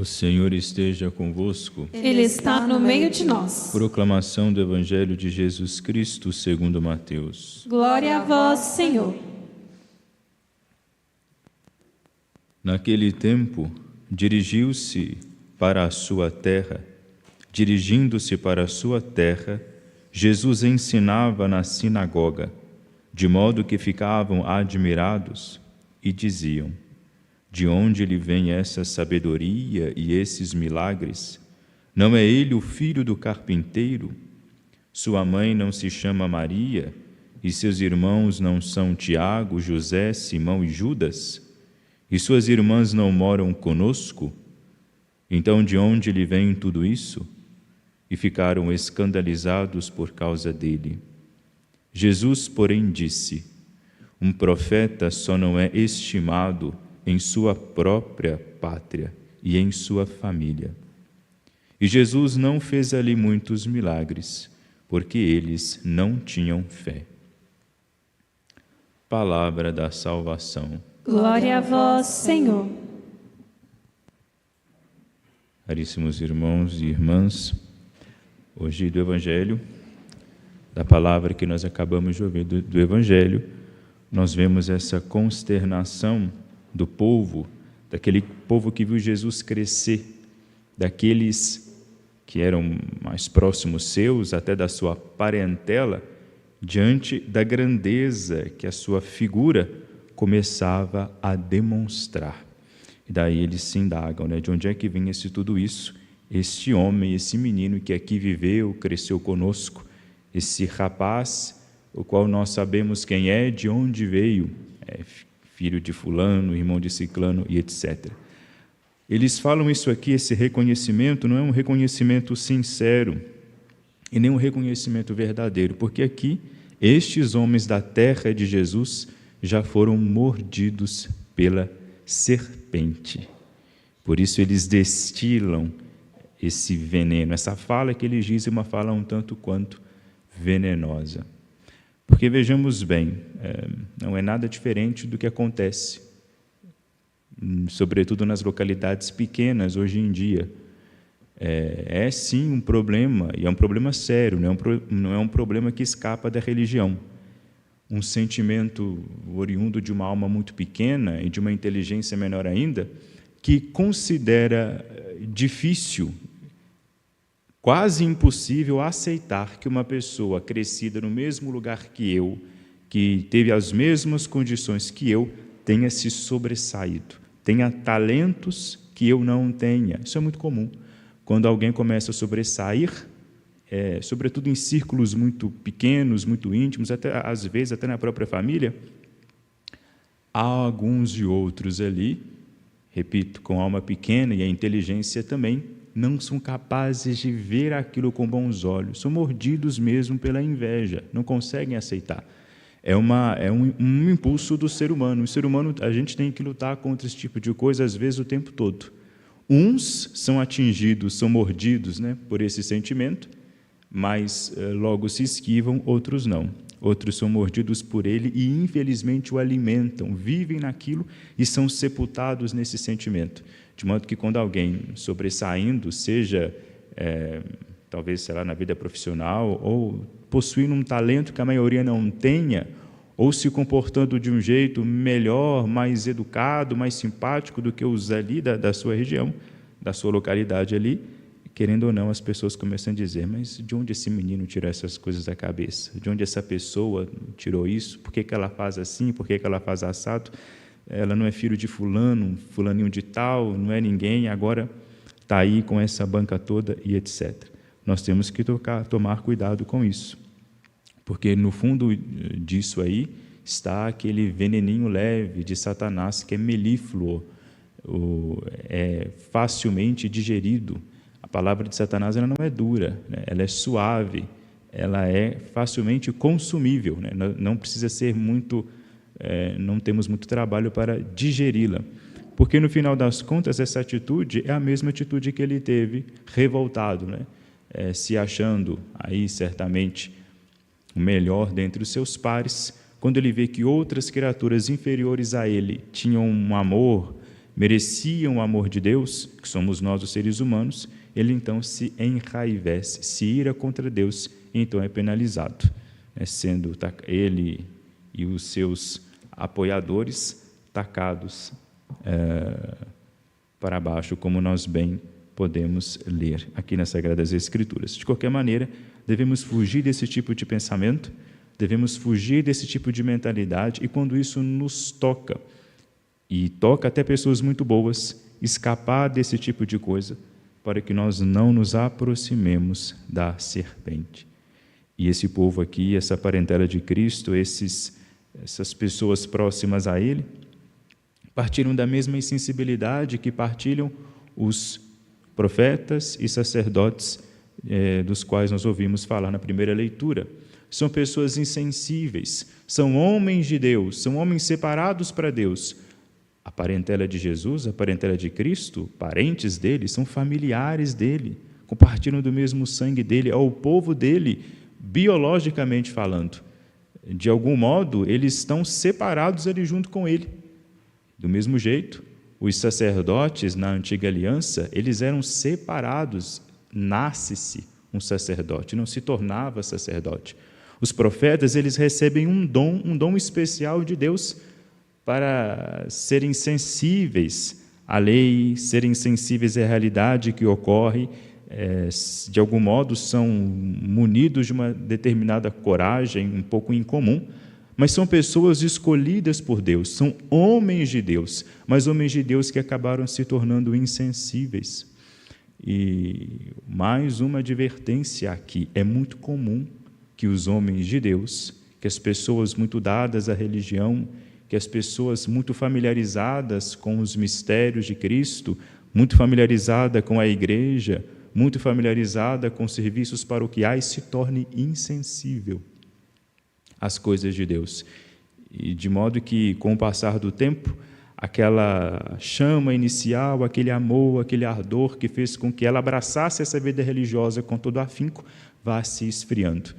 O Senhor esteja convosco. Ele está no meio de nós. Proclamação do Evangelho de Jesus Cristo segundo Mateus. Glória a vós, Senhor. Naquele tempo, dirigindo-se para a sua terra, Jesus ensinava na sinagoga, de modo que ficavam admirados e diziam: de onde lhe vem essa sabedoria e esses milagres? Não é ele o filho do carpinteiro? Sua mãe não se chama Maria? E seus irmãos não são Tiago, José, Simão e Judas? E suas irmãs não moram conosco? Então de onde lhe vem tudo isso? E ficaram escandalizados por causa dele. Jesus, porém, disse: um profeta só não é estimado em sua própria pátria e em sua família. E Jesus não fez ali muitos milagres, porque eles não tinham fé. Palavra da salvação. Glória a vós, Senhor. Caríssimos irmãos e irmãs, hoje do Evangelho, da palavra que nós acabamos de ouvir do Evangelho, nós vemos essa consternação do povo, daquele povo que viu Jesus crescer, daqueles que eram mais próximos seus, até da sua parentela, diante da grandeza que a sua figura começava a demonstrar. E daí eles se indagam, de onde é que vinha tudo isso? Este homem, esse menino que aqui viveu, cresceu conosco, esse rapaz, o qual nós sabemos quem é, de onde veio, filho de fulano, irmão de ciclano e etc. Eles falam isso aqui, esse reconhecimento não é um reconhecimento sincero e nem um reconhecimento verdadeiro, porque aqui estes homens da terra de Jesus já foram mordidos pela serpente. Por isso eles destilam esse veneno. Essa fala que eles dizem é uma fala um tanto quanto venenosa. Porque vejamos bem, não é nada diferente do que acontece, sobretudo nas localidades pequenas hoje em dia. É sim um problema, e é um problema sério, não é um problema que escapa da religião. Um sentimento oriundo de uma alma muito pequena e de uma inteligência menor ainda, que considera difícil, quase impossível aceitar que uma pessoa crescida no mesmo lugar que eu, que teve as mesmas condições que eu, tenha se sobressaído, tenha talentos que eu não tenha. Isso é muito comum. Quando alguém começa a sobressair, sobretudo em círculos muito pequenos, muito íntimos, até, às vezes até na própria família, há alguns e outros ali, repito, com alma pequena e a inteligência também, não são capazes de ver aquilo com bons olhos, são mordidos mesmo pela inveja, não conseguem aceitar. É um impulso do ser humano. O ser humano, a gente tem que lutar contra esse tipo de coisa, às vezes, o tempo todo. Uns são atingidos, são mordidos, por esse sentimento, mas logo se esquivam, outros não. Outros são mordidos por ele e, infelizmente, o alimentam, vivem naquilo e são sepultados nesse sentimento. De modo que, quando alguém sobressaindo, seja, talvez, na vida profissional, ou possuindo um talento que a maioria não tenha, ou se comportando de um jeito melhor, mais educado, mais simpático do que os ali da sua região, da sua localidade ali, querendo ou não, as pessoas começam a dizer: mas de onde esse menino tirou essas coisas da cabeça? De onde essa pessoa tirou isso? Por que ela faz assim? Por que ela faz assado? Ela não é filho de fulano, fulaninho de tal, não é ninguém, agora está aí com essa banca toda e etc. Nós temos que tomar cuidado com isso, porque no fundo disso aí está aquele veneninho leve de Satanás, que é melífluo, é facilmente digerido. A palavra de Satanás ela não é dura, ela é suave, ela é facilmente consumível, não precisa ser muito... não temos muito trabalho para digeri-la, porque no final das contas essa atitude é a mesma atitude que ele teve revoltado, se achando aí certamente o melhor dentre os seus pares, quando ele vê que outras criaturas inferiores a ele tinham um amor mereciam o amor de Deus, que somos nós os seres humanos, ele então se enraivece, se ira contra Deus, e então é penalizado, sendo ele e os seus apoiadores tacados para baixo, como nós bem podemos ler aqui nas Sagradas Escrituras. De qualquer maneira, devemos fugir desse tipo de pensamento, devemos fugir desse tipo de mentalidade, e quando isso nos toca, e toca até pessoas muito boas, escapar desse tipo de coisa, para que nós não nos aproximemos da serpente. E esse povo aqui, essa parentela de Cristo, essas pessoas próximas a Ele, partiram da mesma insensibilidade que partilham os profetas e sacerdotes dos quais nós ouvimos falar na primeira leitura. São pessoas insensíveis, são homens de Deus, são homens separados para Deus. A parentela de Jesus, a parentela de Cristo, parentes dele, são familiares dele, compartilham do mesmo sangue dele, é o povo dele, biologicamente falando. De algum modo, eles estão separados ali junto com ele. Do mesmo jeito, os sacerdotes na antiga aliança, eles eram separados, nasce-se um sacerdote, não se tornava sacerdote. Os profetas, eles recebem um dom especial de Deus para serem sensíveis à lei, serem sensíveis à realidade que ocorre, de algum modo são munidos de uma determinada coragem um pouco incomum, mas são pessoas escolhidas por Deus, são homens de Deus, mas homens de Deus que acabaram se tornando insensíveis. E mais uma advertência aqui, é muito comum que os homens de Deus, que as pessoas muito dadas à religião, que as pessoas muito familiarizadas com os mistérios de Cristo, muito familiarizada com a igreja, muito familiarizada com serviços paroquiais, se torne insensível às coisas de Deus. E de modo que, com o passar do tempo, aquela chama inicial, aquele amor, aquele ardor que fez com que ela abraçasse essa vida religiosa com todo afinco, vá se esfriando.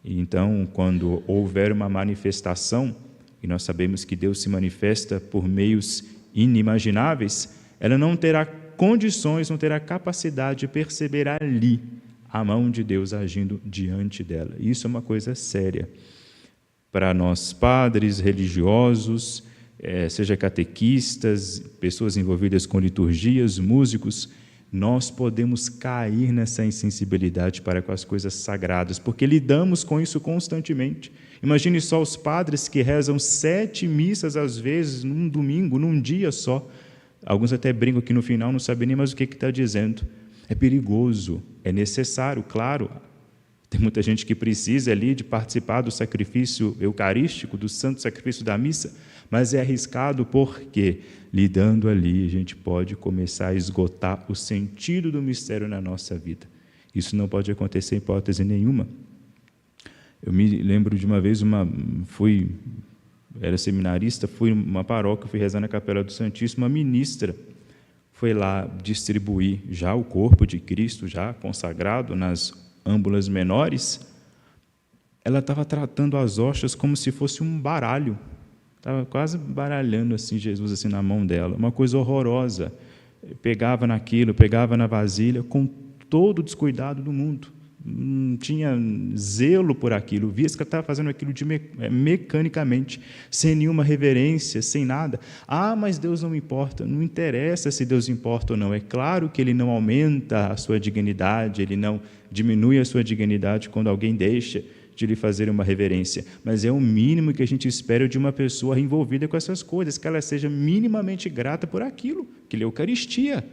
E então, quando houver uma manifestação, e nós sabemos que Deus se manifesta por meios inimagináveis, ela não terá condições, não terá capacidade de perceber ali a mão de Deus agindo diante dela. Isso é uma coisa séria. Para nós, padres, religiosos, seja catequistas, pessoas envolvidas com liturgias, músicos, nós podemos cair nessa insensibilidade para com as coisas sagradas, porque lidamos com isso constantemente. Imagine só os padres que rezam 7 missas, às vezes, num domingo, num dia só. Alguns até brincam que no final não sabem nem mais o que está dizendo. É perigoso, é necessário, claro. Tem muita gente que precisa ali de participar do sacrifício eucarístico, do santo sacrifício da missa, mas é arriscado porque, lidando ali, a gente pode começar a esgotar o sentido do mistério na nossa vida. Isso não pode acontecer em hipótese nenhuma. Eu me lembro de uma vez, era seminarista, fui em uma paróquia, fui rezar na Capela do Santíssimo, uma ministra foi lá distribuir já o corpo de Cristo, já consagrado nas âmbulas menores. Ela estava tratando as hóstias como se fosse um baralho, estava quase baralhando assim Jesus assim na mão dela, uma coisa horrorosa. Pegava naquilo, pegava na vasilha, com todo o descuidado do mundo. Não tinha zelo por aquilo, via que ela estava fazendo aquilo mecanicamente, sem nenhuma reverência, sem nada. Mas Deus não importa, não interessa se Deus importa ou não. É claro que Ele não aumenta a sua dignidade, Ele não diminui a sua dignidade quando alguém deixa de lhe fazer uma reverência, mas é o mínimo que a gente espera de uma pessoa envolvida com essas coisas, que ela seja minimamente grata por aquilo, que é a Eucaristia.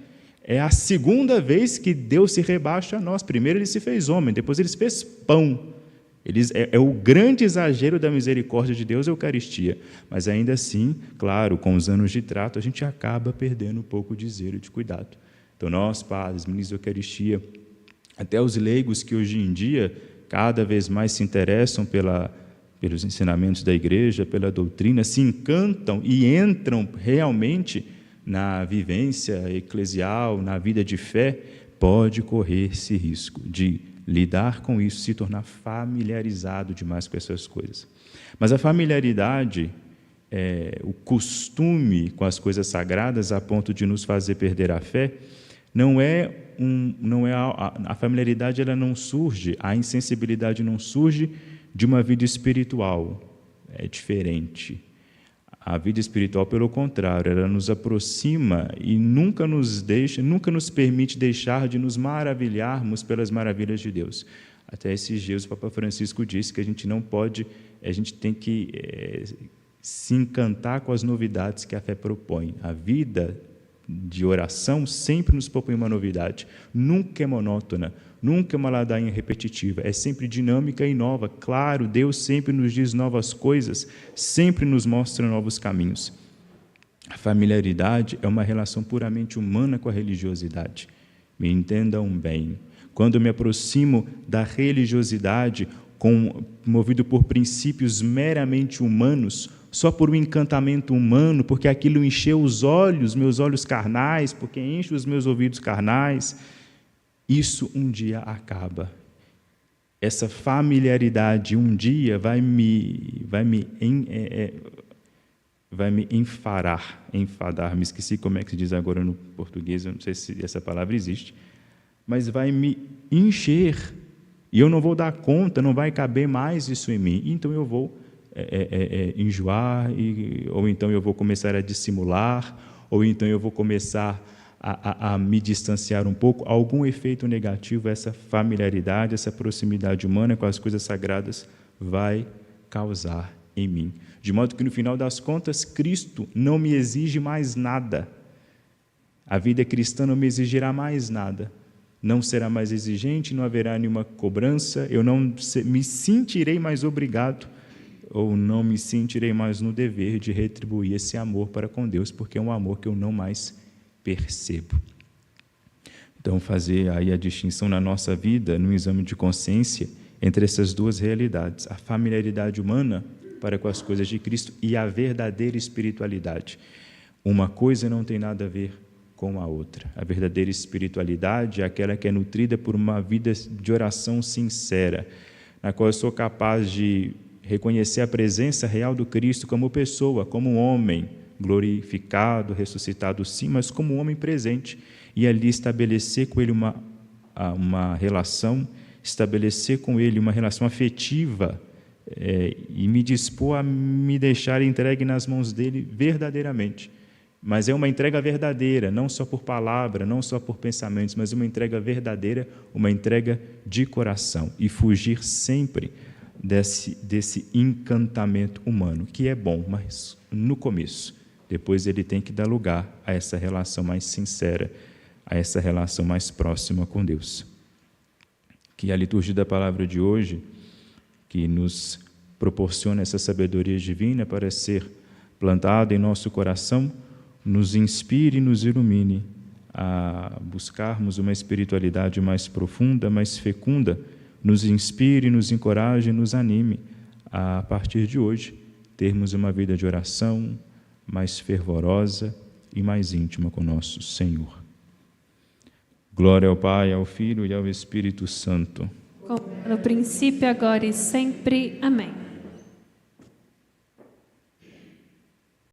É a segunda vez que Deus se rebaixa a nós. Primeiro Ele se fez homem, depois Ele se fez pão. É o grande exagero da misericórdia de Deus, a Eucaristia. Mas ainda assim, claro, com os anos de trato, a gente acaba perdendo um pouco de zelo e de cuidado. Então nós, padres, ministros da Eucaristia, até os leigos que hoje em dia cada vez mais se interessam pelos ensinamentos da igreja, pela doutrina, se encantam e entram realmente na vivência eclesial, na vida de fé, pode correr esse risco de lidar com isso, se tornar familiarizado demais com essas coisas. Mas a familiaridade o costume com as coisas sagradas a ponto de nos fazer perder a fé, a familiaridade ela não surge, a insensibilidade não surge de uma vida espiritual. É diferente. A vida espiritual, pelo contrário, ela nos aproxima e nunca nos permite deixar de nos maravilharmos pelas maravilhas de Deus. Até esses dias o Papa Francisco disse que a gente tem que se encantar com as novidades que a fé propõe. A vida de oração sempre nos propõe uma novidade, nunca é monótona, nunca é uma ladainha repetitiva, é sempre dinâmica e nova. Claro, Deus sempre nos diz novas coisas, sempre nos mostra novos caminhos. A familiaridade é uma relação puramente humana com a religiosidade. Me entendam bem. Quando eu me aproximo da religiosidade, movido por princípios meramente humanos, só por um encantamento humano, porque aquilo encheu meus olhos carnais, porque enche os meus ouvidos carnais, isso um dia acaba. Essa familiaridade um dia vai me enfadar, me esqueci como é que se diz agora no português, eu não sei se essa palavra existe, mas vai me encher, e eu não vou dar conta, não vai caber mais isso em mim, então eu vou enjoar, ou então eu vou começar a dissimular, ou então eu vou começar a me distanciar um pouco. Algum efeito negativo essa familiaridade, essa proximidade humana com as coisas sagradas vai causar em mim. De modo que, no final das contas, Cristo não me exige mais nada. A vida cristã não me exigirá mais nada. Não será mais exigente, não haverá nenhuma cobrança, eu não me sentirei mais obrigado ou não me sentirei mais no dever de retribuir esse amor para com Deus, porque é um amor que eu não mais percebo. Então, fazer aí a distinção na nossa vida, no exame de consciência, entre essas duas realidades, a familiaridade humana para com as coisas de Cristo e a verdadeira espiritualidade. Uma coisa não tem nada a ver com a outra. A verdadeira espiritualidade é aquela que é nutrida por uma vida de oração sincera, na qual eu sou capaz de reconhecer a presença real do Cristo como pessoa, como um homem glorificado, ressuscitado sim, mas como um homem presente, e ali estabelecer com ele uma relação, estabelecer com ele uma relação afetiva e me dispor a me deixar entregue nas mãos dele verdadeiramente. Mas é uma entrega verdadeira, não só por palavra, não só por pensamentos, mas uma entrega verdadeira, uma entrega de coração, e fugir sempre desse encantamento humano, que é bom, mas no começo. Depois ele tem que dar lugar a essa relação mais sincera, a essa relação mais próxima com Deus. Que a liturgia da palavra de hoje, que nos proporciona essa sabedoria divina para ser plantada em nosso coração, nos inspire e nos ilumine a buscarmos uma espiritualidade mais profunda, mais fecunda, nos inspire, nos encoraje, nos anime a partir de hoje, termos uma vida de oração mais fervorosa e mais íntima com nosso Senhor. Glória ao Pai, ao Filho e ao Espírito Santo. Como no princípio, agora e sempre. Amém.